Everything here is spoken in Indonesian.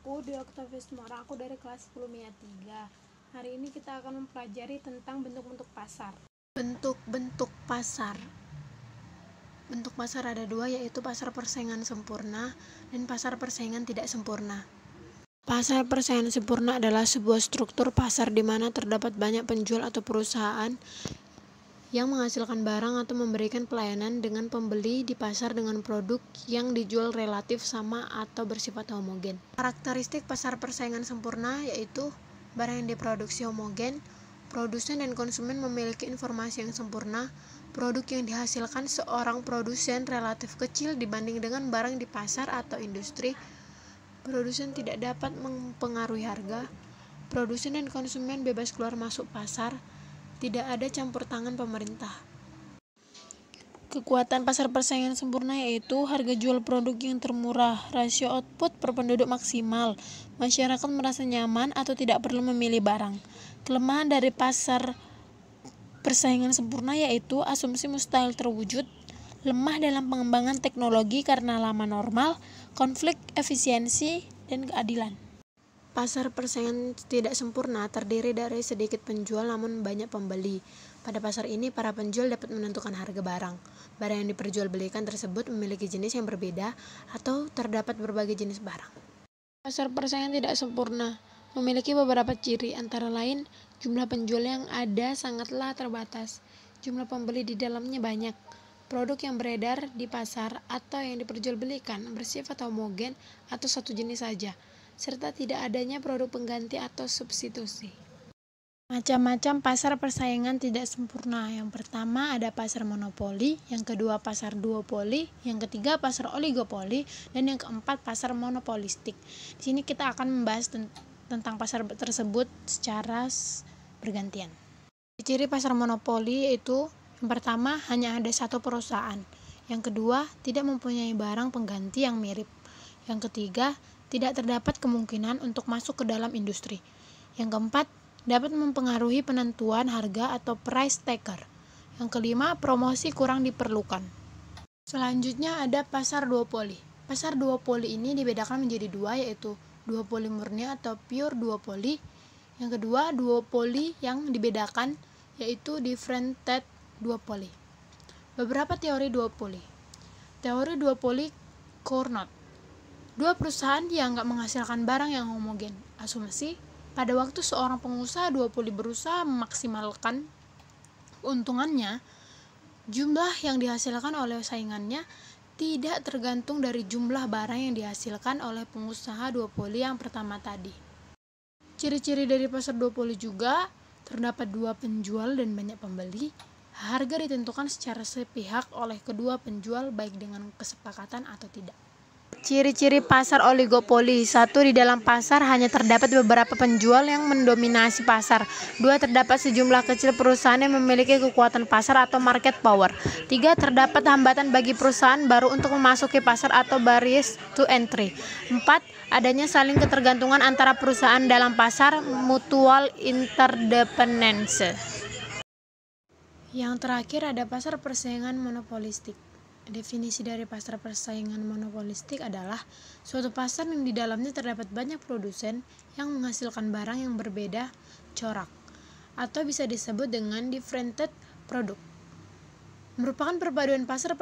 aku di Oktavismora, aku dari kelas 10 MIA 3. Hari ini kita akan mempelajari tentang bentuk-bentuk pasar. Bentuk-bentuk pasar. Bentuk pasar ada dua, yaitu pasar persaingan sempurna dan pasar persaingan tidak sempurna. Pasar persaingan sempurna adalah sebuah struktur pasar di mana terdapat banyak penjual atau perusahaan yang menghasilkan barang atau memberikan pelayanan dengan pembeli di pasar dengan produk yang dijual relatif sama atau bersifat homogen. Karakteristik pasar persaingan sempurna yaitu barang yang diproduksi homogen, produsen dan konsumen memiliki informasi yang sempurna, produk yang dihasilkan seorang produsen relatif kecil dibanding dengan barang di pasar atau industri, produsen tidak dapat mempengaruhi harga, produsen dan konsumen bebas keluar masuk pasar, tidak ada campur tangan pemerintah. Kekuatan pasar persaingan sempurna yaitu harga jual produk yang termurah, rasio output per penduduk maksimal, masyarakat merasa nyaman atau tidak perlu memilih barang. Kelemahan dari pasar persaingan sempurna yaitu asumsi mustahil terwujud, lemah dalam pengembangan teknologi karena lama normal, konflik efisiensi, dan keadilan. Pasar persaingan tidak sempurna terdiri dari sedikit penjual namun banyak pembeli. Pada pasar ini, para penjual dapat menentukan harga barang. Barang yang diperjualbelikan tersebut memiliki jenis yang berbeda atau terdapat berbagai jenis barang. Pasar persaingan tidak sempurna memiliki beberapa ciri, antara lain jumlah penjual yang ada sangatlah terbatas, jumlah pembeli di dalamnya banyak, produk yang beredar di pasar atau yang diperjualbelikan bersifat homogen atau satu jenis saja, serta tidak adanya produk pengganti atau substitusi. Macam-macam pasar persaingan tidak sempurna. Yang pertama ada pasar monopoli, yang kedua pasar duopoli, yang ketiga pasar oligopoli, dan yang keempat pasar monopolistik. Di sini kita akan membahas tentang pasar tersebut secara bergantian. Ciri pasar monopoli yaitu yang pertama hanya ada satu perusahaan, yang kedua tidak mempunyai barang pengganti yang mirip, yang ketiga tidak terdapat kemungkinan untuk masuk ke dalam industri. Yang keempat, dapat mempengaruhi penentuan harga atau price taker. Yang kelima, promosi kurang diperlukan. Selanjutnya ada pasar duopoli. Pasar duopoli ini dibedakan menjadi dua, yaitu duopoli murni atau pure duopoli. Yang kedua, duopoli yang dibedakan yaitu differentiated duopoli. Beberapa teori duopoli. Teori duopoli Cournot. Dua perusahaan dianggap menghasilkan barang yang homogen. Asumsi, pada waktu seorang pengusaha duopoli berusaha memaksimalkan keuntungannya, jumlah yang dihasilkan oleh saingannya tidak tergantung dari jumlah barang yang dihasilkan oleh pengusaha duopoli yang pertama tadi. Ciri-ciri dari pasar duopoli juga terdapat dua penjual dan banyak pembeli. Harga ditentukan secara sepihak oleh kedua penjual baik dengan kesepakatan atau tidak. Ciri-ciri pasar oligopoli. 1. Di dalam pasar hanya terdapat beberapa penjual yang mendominasi pasar. 2. Terdapat sejumlah kecil perusahaan yang memiliki kekuatan pasar atau market power. 3. Terdapat hambatan bagi perusahaan baru untuk memasuki pasar atau barriers to entry. 4. Adanya saling ketergantungan antara perusahaan dalam pasar, mutual interdependence. Yang terakhir ada pasar persaingan monopolistik. Definisi dari pasar persaingan monopolistik adalah suatu pasar yang di dalamnya terdapat banyak produsen yang menghasilkan barang yang berbeda corak, atau bisa disebut dengan differentiated product. Merupakan perpaduan pasar